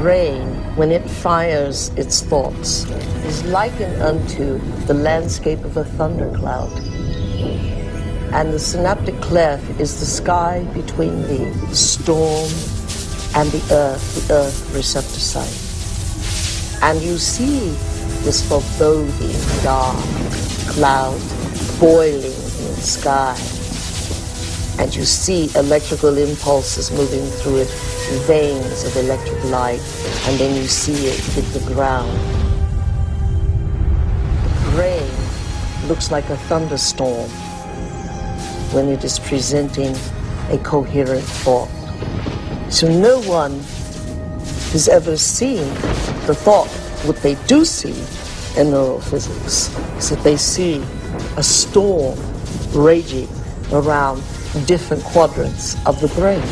Brain, when it fires its thoughts, is likened unto the landscape of a thundercloud. And the synaptic cleft is the sky between the storm and the earth receptor site. And you see this foreboding dark cloud boiling in the sky. And you see electrical impulses moving through it, veins of electric light, and then you see it hit the ground. The brain looks like a thunderstorm when it is presenting a coherent thought. So no one has ever seen the thought. What they do see in neurophysics is that they see a storm raging around different quadrants of the brain.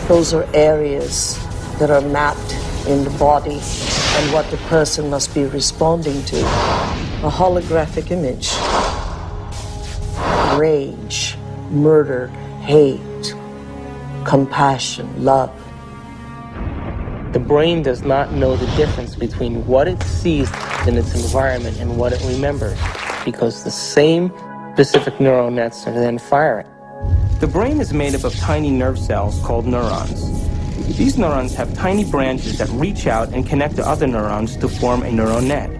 Those are areas that are mapped in the body and what the person must be responding to. A holographic image. Rage, murder, hate, compassion, love. The brain does not know the difference between what it sees in its environment and what it remembers, because the same specific neural nets are then firing. The brain is made up of tiny nerve cells called neurons. These neurons have tiny branches that reach out and connect to other neurons to form a neural net.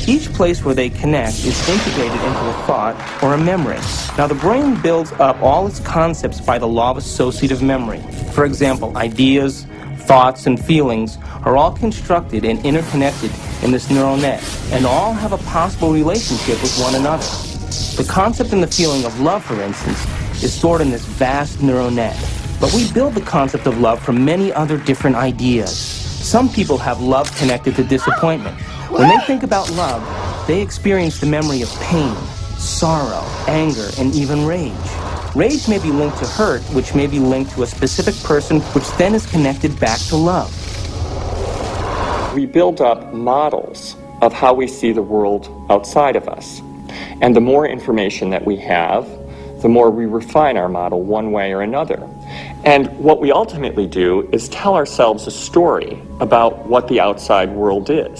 Each place where they connect is integrated into a thought or a memory. Now, the brain builds up all its concepts by the law of associative memory. For example, ideas, thoughts, and feelings are all constructed and interconnected in this neural net, and all have a possible relationship with one another. The concept and the feeling of love, for instance, is stored in this vast neural net. But we build the concept of love from many other different ideas. Some people have love connected to disappointment. When they think about love, they experience the memory of pain, sorrow, anger, and even rage. Rage may be linked to hurt, which may be linked to a specific person, which then is connected back to love. We build up models of how we see the world outside of us. And the more information that we have, the more we refine our model one way or another. And what we ultimately do is tell ourselves a story about what the outside world is.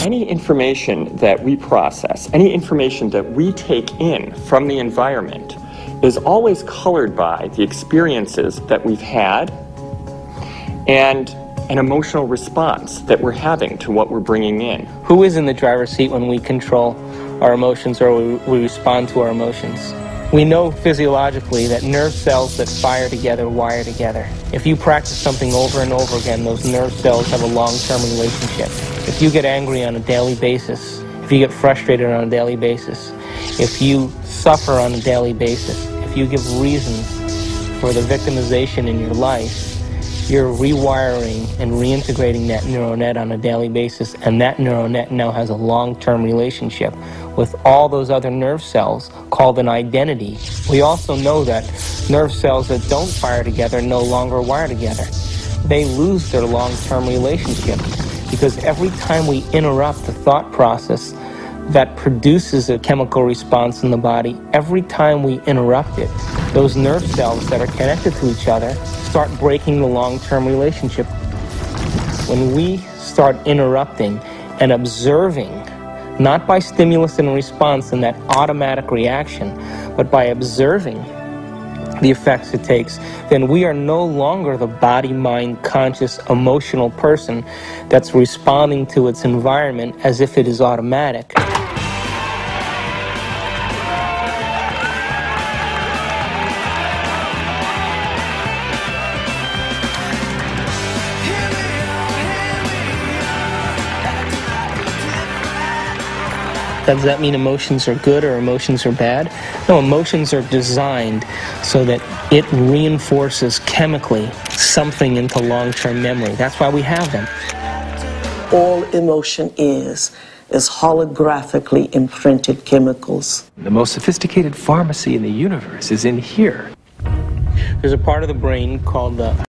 Any information that we process, any information that we take in from the environment is always colored by the experiences that we've had and an emotional response that we're having to what we're bringing in. Who is in the driver's seat when we control our emotions or we respond to our emotions? We know physiologically that nerve cells that fire together wire together. If you practice something over and over again, those nerve cells have a long-term relationship. If you get angry on a daily basis, if you get frustrated on a daily basis, if you suffer on a daily basis, if you give reasons for the victimization in your life, you're rewiring and reintegrating that neural net on a daily basis, and that neural net now has a long-term relationship with all those other nerve cells called an identity. We also know that nerve cells that don't fire together no longer wire together. They lose their long-term relationship because every time we interrupt the thought process that produces a chemical response in the body, every time we interrupt it, those nerve cells that are connected to each other start breaking the long-term relationship. When we start interrupting and observing, not by stimulus and response and that automatic reaction, but by observing the effects it takes, then we are no longer the body, mind, conscious, emotional person that's responding to its environment as if it is automatic. Does that mean emotions are good or emotions are bad? No, emotions are designed so that it reinforces chemically something into long-term memory. That's why we have them. All emotion is holographically imprinted chemicals. The most sophisticated pharmacy in the universe is in here. There's a part of the brain called the